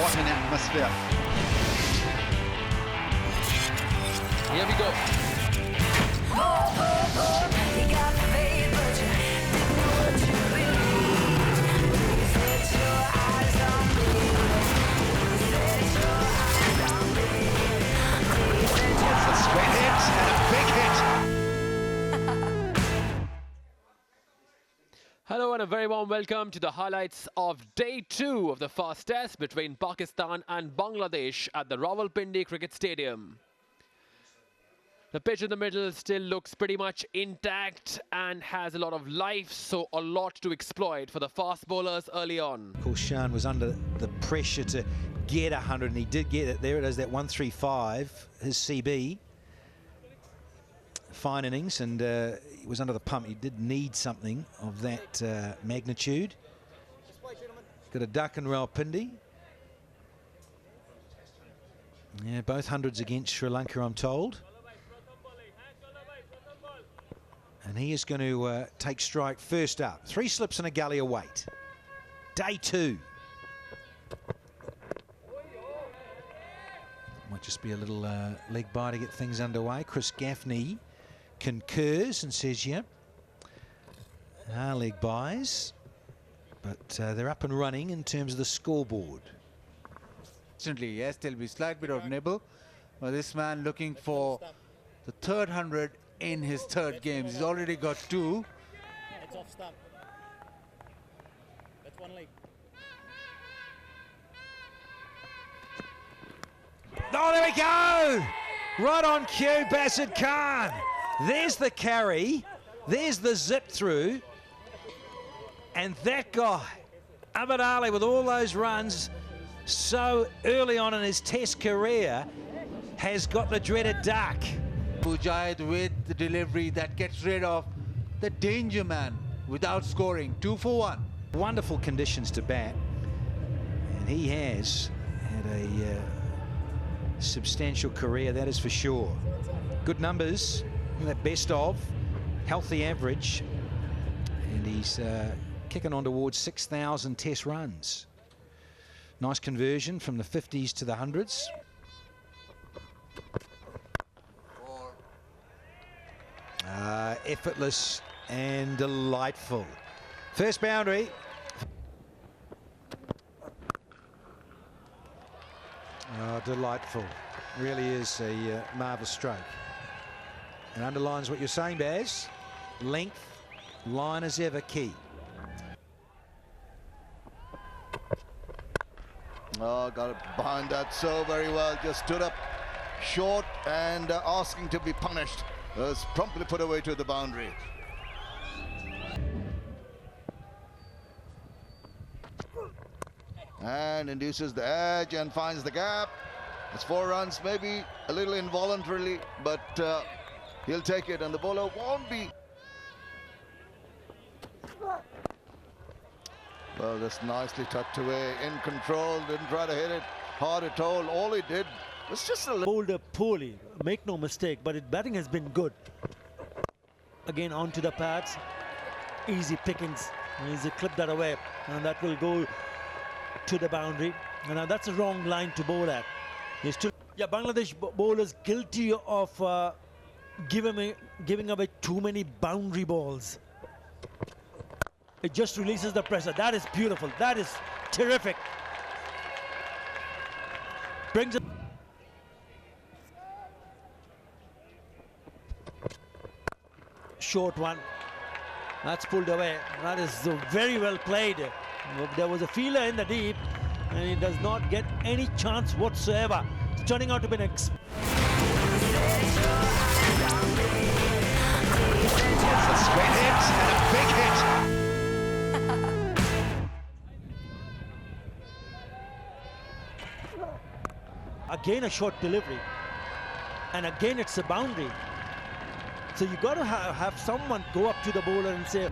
What an atmosphere. Here we go. It's a sweat hit and a big hit. Hello and a very warm welcome to the highlights of Day 2 of the first test between Pakistan and Bangladesh at the Rawalpindi Cricket Stadium. The pitch in the middle still looks pretty much intact and has a lot of life, so a lot to exploit for the fast bowlers early on. Of course, Shan was under the pressure to get 100, and he did get it. There it is, that 135, his CB. Fine innings, and he was under the pump. He did need something of that magnitude. Got a duck in Rawalpindi. Yeah, both hundreds against Sri Lanka, I'm told. And he is going to take strike first up. 3 slips and a gully of weight. Day 2. Might just be a little leg bye to get things underway. Chris Gaffney concurs and says, yeah, leg byes, but they're up and running in terms of the scoreboard. Yes, there'll be a slight bit of nibble, but this man looking for the third 100 in his third game. He's already got 2. It's off stump. That's one leg. Oh, there we go! Right on cue, Basit Khan. There's the carry. There's the zip through. And that guy, Ahmed Ali, with all those runs so early on in his test career, has got the dreaded duck. Mujahid with the delivery that gets rid of the danger man without scoring. 2 for 1. Wonderful conditions to bat. And he has had a substantial career, that is for sure. Good numbers, that best of, healthy average, and he's kicking on towards 6,000 test runs. Nice conversion from the 50s to the 100s. Effortless and delightful. First boundary. Oh, delightful. Really is a marvellous stroke. And underlines what you're saying, Baz. Length, line as ever key. Oh, got it behind that so very well. Just stood up short and asking to be punished. Was promptly put away to the boundary. And induces the edge and finds the gap. It's 4 runs, maybe a little involuntarily, but he'll take it, and the bowler won't be. Well, just nicely tucked away, in control, didn't try to hit it hard at all. All he did was just a little. Bowled poorly, make no mistake, but his batting has been good. Again, onto the pads, easy pickings, easy clip that away, and that will go to the boundary. And now that's a wrong line to bowl at. He's still, yeah, Bangladesh bowlers guilty of giving away too many boundary balls. It just releases the pressure. That is beautiful. That is terrific. Brings it. Short one. That's pulled away. That is very well played. There was a feeler in the deep, and he does not get any chance whatsoever. It's turning out to be an It's a sweat hit and a big hit. again a short delivery, and again it's a boundary. So you got to have someone go up to the bowler and say,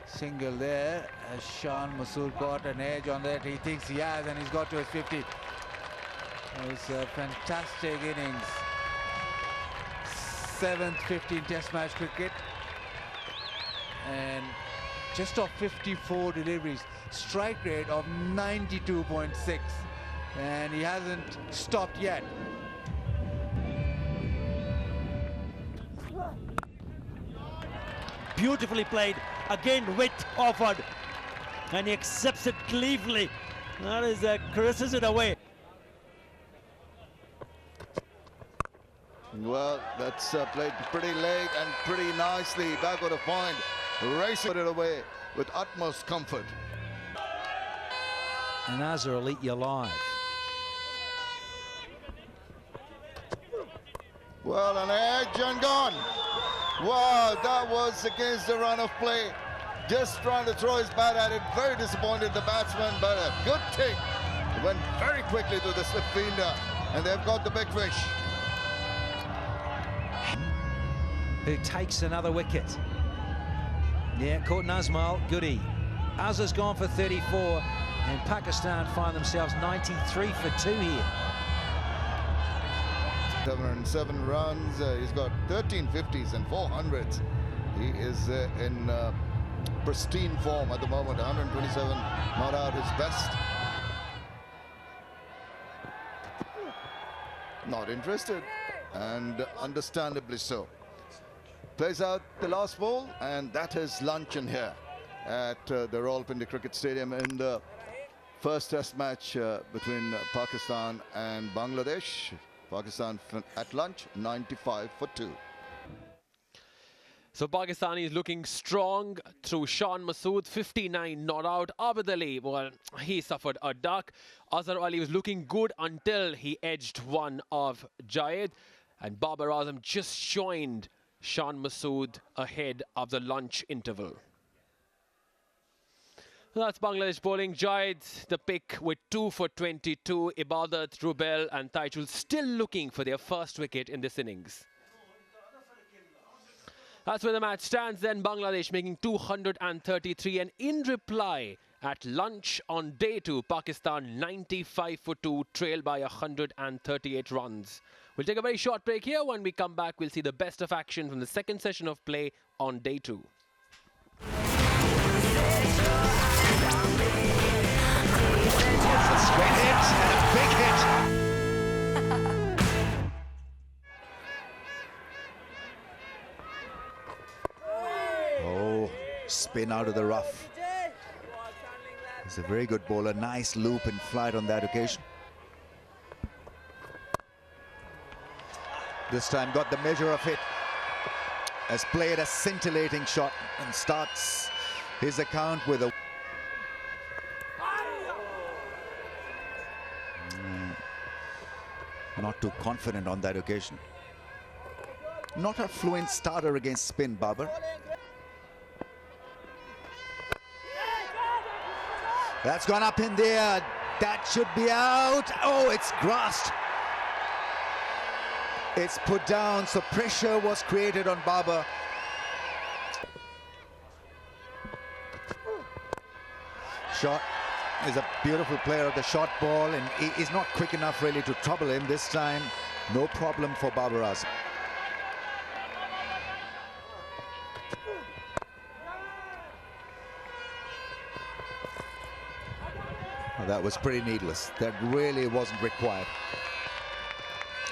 single there, as Sean Masood got an edge on that. He thinks he has, and he's got to his 50. It was a fantastic innings. 7th 15 Test match cricket. And just off 54 deliveries, strike rate of 92.6. And he hasn't stopped yet. Beautifully played. Again, width offered. And he accepts it gleefully. That is, caresses it away. Well, that's played pretty late and pretty nicely. Backward of point, racing it away with utmost comfort. And Azhar will eat you alive. Well, an edge and gone. Wow, that was against the run of play. Just trying to throw his bat at it. Very disappointed the batsman, but a good take. Went very quickly to the slip fielder, and they've got the big fish. Who takes another wicket. Yeah, caught Nazmal, goodie. Azhar's gone for 34, and Pakistan find themselves 93 for 2 here. 707 runs, he's got 13 50s and 400s. He is in pristine form at the moment. 127, not out his best. Not interested, and understandably so. Plays out the last ball, and that is luncheon here at the Rawalpindi Cricket Stadium in the first test match between Pakistan and Bangladesh. Pakistan at lunch, 95 for 2. So Pakistani is looking strong through Shan Masood, 59 not out. Abid Ali, well, he suffered a duck. Azhar Ali was looking good until he edged one of Jayed. And Babar Azam just joined Shan Masood ahead of the lunch interval. That's Bangladesh bowling. Jayed, the pick with 2 for 22. Ibadat, Rubel and Taichul still looking for their first wicket in this innings. That's where the match stands then. Bangladesh making 233, and in reply at lunch on day 2, Pakistan 95 for 2, trailed by 138 runs. We'll take a very short break here. When we come back, we'll see the best of action from the second session of play on day 2. It's a straight hit and a big hit. Oh, spin out of the rough. He's a very good bowler. Nice loop and flight on that occasion. This time got the measure of it. Has played a scintillating shot and starts his account with a... Not too confident on that occasion. Not a fluent starter against spin, Babar. That's gone up in there. That should be out. Oh, it's grasped. It's put down, so pressure was created on Babar. Shot is a beautiful player of the short ball, and he is not quick enough really to trouble him this time. No problem for Babar Azam. Well, that was pretty needless. That really wasn't required.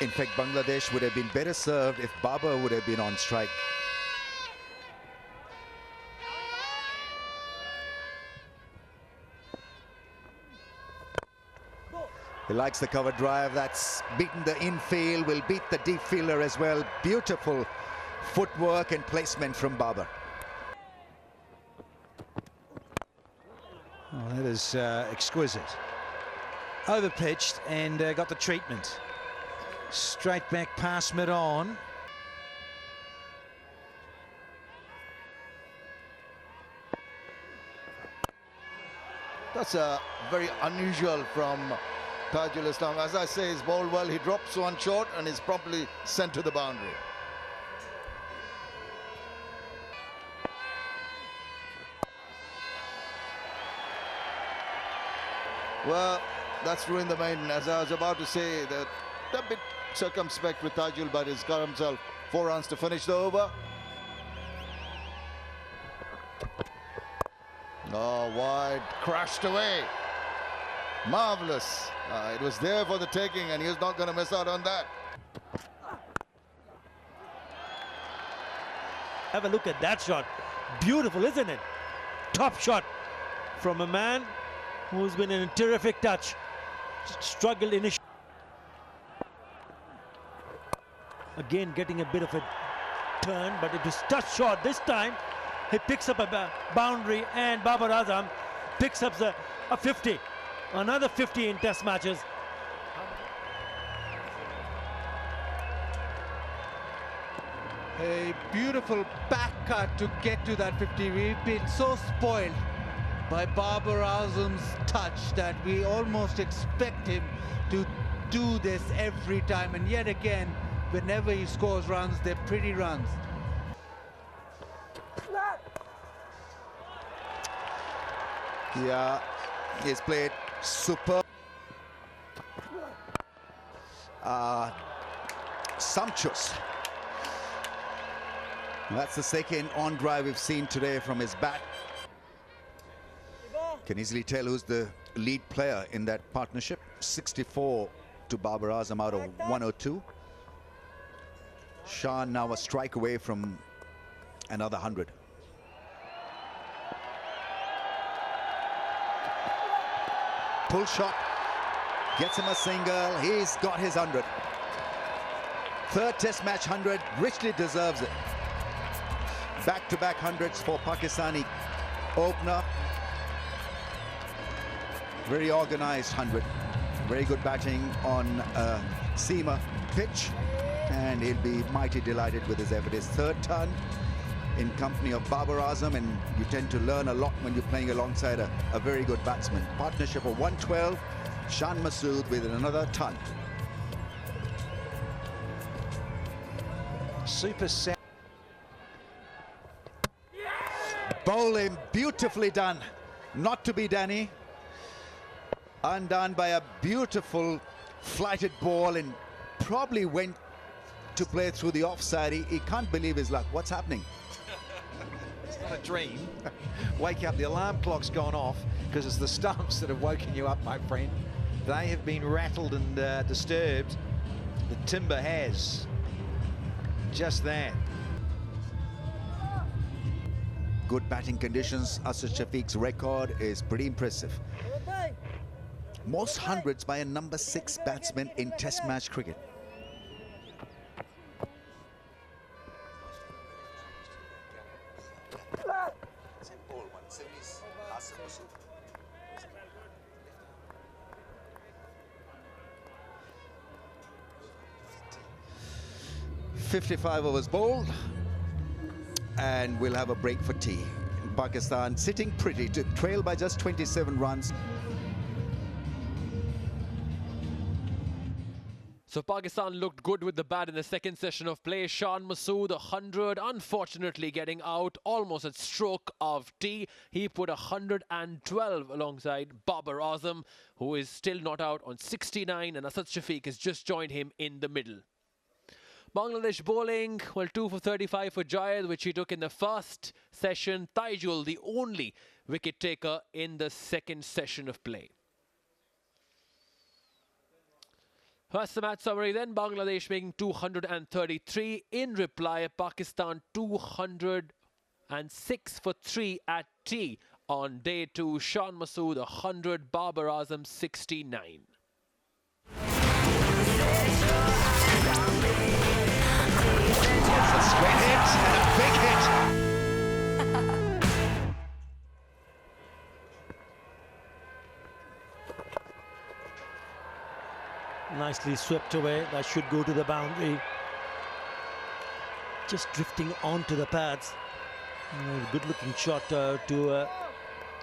In fact, Bangladesh would have been better served if Babar would have been on strike. He likes the cover drive. That's beaten the infield, will beat the deep fielder as well. Beautiful footwork and placement from Babar. Oh, that is exquisite. Overpitched and got the treatment. Straight back past mid-on. That's very unusual from Tajul Islam. As I say, he's bowled well. He drops one short and is promptly sent to the boundary. Well, that's ruined the maiden. As I was about to say, that a bit circumspect with Tajul, but he's got himself 4 runs to finish the over. Oh, wide, crashed away. Marvelous. It was there for the taking, and he was not going to miss out on that. Have a look at that shot. Beautiful, isn't it? Top shot from a man who's been in a terrific touch. Struggled initially. Again, getting a bit of a turn, but it was touch shot this time. He picks up a boundary, and Babar Azam picks up a 50. Another 50 in test matches. A beautiful back cut to get to that 50. We've been so spoiled by Babar Azam's touch that we almost expect him to do this every time. And yet again, whenever he scores runs, they're pretty runs. Yeah, he's played super. Sumptuous. That's the second on drive we've seen today from his bat. Can easily tell who's the lead player in that partnership. 64 to Babar Azam out of 102. Shan now a strike away from another 100. Pull shot, gets him a single. He's got his 100. Third test match 100, richly deserves it. Back-to-back hundreds for Pakistani opener. Very organized 100. Very good batting on seamer pitch, and he'll be mighty delighted with his effort. His third ton in company of Babar Azam, and you tend to learn a lot when you're playing alongside a very good batsman. Partnership of 112, Shan Masood with another ton. Super set. Bowling beautifully done. Not to be Danny. Undone by a beautiful flighted ball, and probably went to play through the offside. He can't believe his luck. What's happening? It's not a dream. Wake up, the alarm clock's gone off because it's the stumps that have woken you up, my friend. They have been rattled and disturbed. The timber has. Just that. Good batting conditions. Asad Shafiq's record is pretty impressive. Most hundreds by a number 6 batsman in test match cricket. .55 overs bowled, and we'll have a break for tea. Pakistan sitting pretty to trail by just 27 runs. So Pakistan looked good with the bat in the second session of play. Shan Masood, 100, unfortunately getting out almost at stroke of tea. He put 112 alongside Babar Azam, who is still not out on 69, and Asad Shafiq has just joined him in the middle. Bangladesh bowling, well, 2 for 35 for Jayed, which he took in the first session. Tajul, the only wicket taker in the second session of play. That's the match summary then. Bangladesh making 233. In reply, Pakistan 206 for 3 at tea on day 2. Shan Masood 100, Babar Azam 69. It's a straight hit and a big hit. Nicely swept away. That should go to the boundary. Just drifting onto the pads. Good looking shot to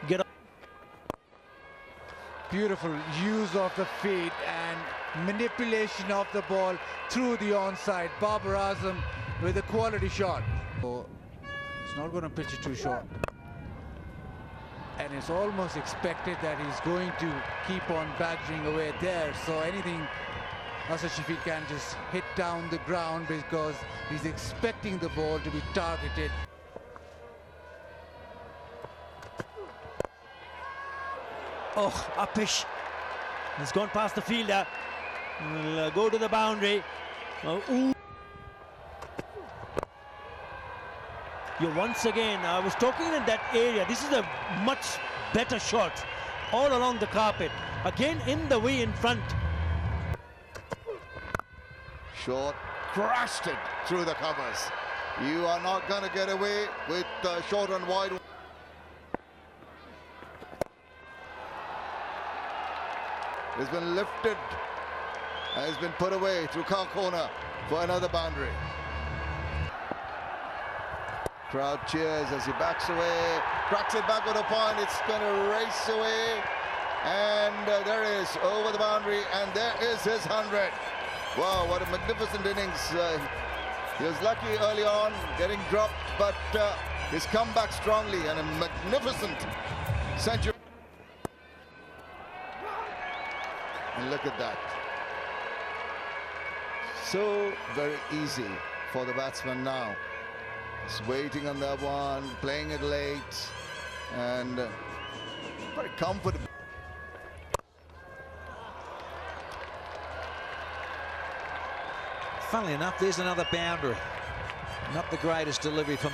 get up. Beautiful use of the feet and manipulation of the ball through the onside. Babar Azam with a quality shot. So he's not going to pitch it too short. And it's almost expected that he's going to keep on badgering away there. So anything Asad Shafiq can just hit down the ground because he's expecting the ball to be targeted. Oh, Apish has gone past the fielder. Will go to the boundary. Ooh. You once again, I was talking in that area. This is a much better shot all along the carpet. Again in the way in front. Short, crashed it through the covers. You are not going to get away with short and wide. It's been lifted and has been put away through car corner for another boundary. Crowd cheers as he backs away, cracks it back with a point. It's going to race away, and there it is over the boundary, and there is his 100. Wow, what a magnificent innings. He was lucky early on, getting dropped, but he's come back strongly, and a magnificent century. And look at that. So very easy for the batsman now. He's waiting on that one, playing it late, and very comfortable. Funnily enough, there's another boundary. Not the greatest delivery from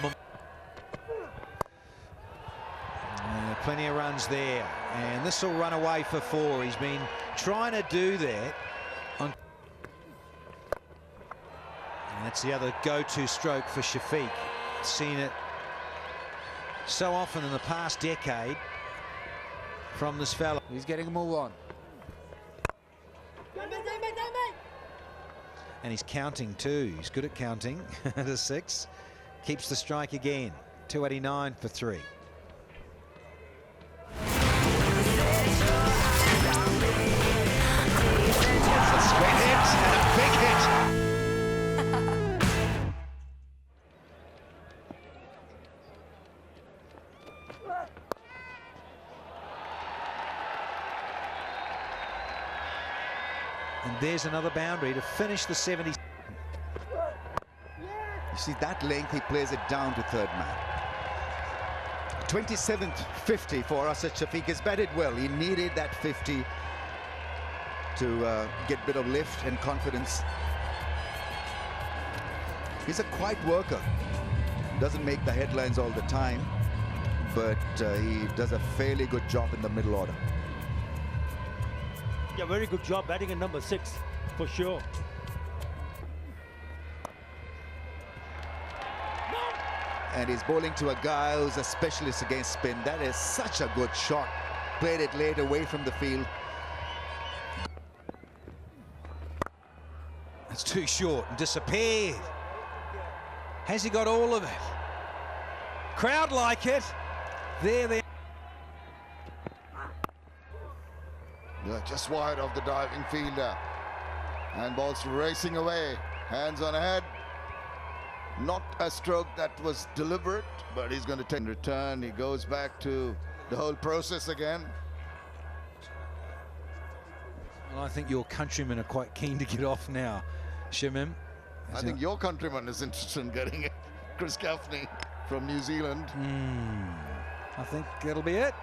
plenty of runs there, and this will run away for 4. He's been trying to do that on, and that's the other go-to stroke for Shafiq. Seen it so often in the past decade from this fella. He's getting a move on. And he's counting too. He's good at counting. The 6 keeps the strike again. 289 for 3. It's a sweat hit and a big hit. And there's another boundary to finish the 70. You see that length, he plays it down to third man. 27th 50 for Asad Shafiq. Has batted well. He needed that 50 to get a bit of lift and confidence. He's a quiet worker. Doesn't make the headlines all the time, but he does a fairly good job in the middle order. Yeah, very good job batting at number 6, for sure. And he's bowling to a guy who's a specialist against spin. That is such a good shot. Played it late away from the field. It's too short and disappeared. Has he got all of it? Crowd like it. There. Yeah, just wide of the diving fielder. And ball's racing away. Hands on head. Not a stroke that was deliberate, but he's going to take return. He goes back to the whole process again. Well, I think your countrymen are quite keen to get off now, Shamim. I think your countryman is interested in getting it. Chris Gaffney from New Zealand. I think that'll be it.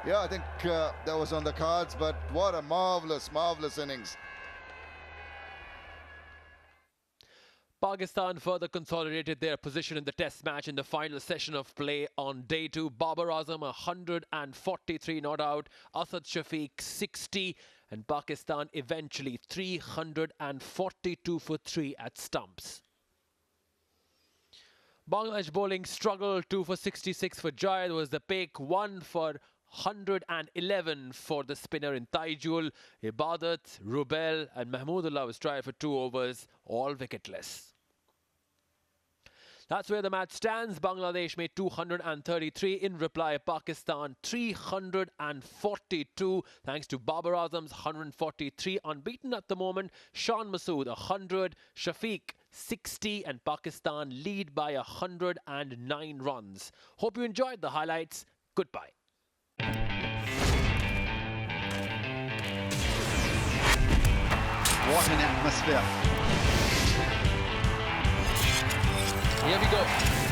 Yeah, I think that was on the cards, but what a marvelous innings. Pakistan further consolidated their position in the test match in the final session of play on day 2. Babar Azam 143 not out, Asad Shafiq 60, and Pakistan eventually 342 for 3 at stumps. Bangladesh bowling struggled. 2 for 66 for Jayed was the pick, 1 for 111 for the spinner in Taijul. Ibadat, Rubel and Mahmudullah was tried for 2 overs, all wicketless. That's where the match stands. Bangladesh made 233. In reply, Pakistan 342 thanks to Babar Azam's 143. Unbeaten at the moment, Shan Masood 100, Shafiq 60, and Pakistan lead by 109 runs. Hope you enjoyed the highlights. Goodbye. What an atmosphere. Here we go.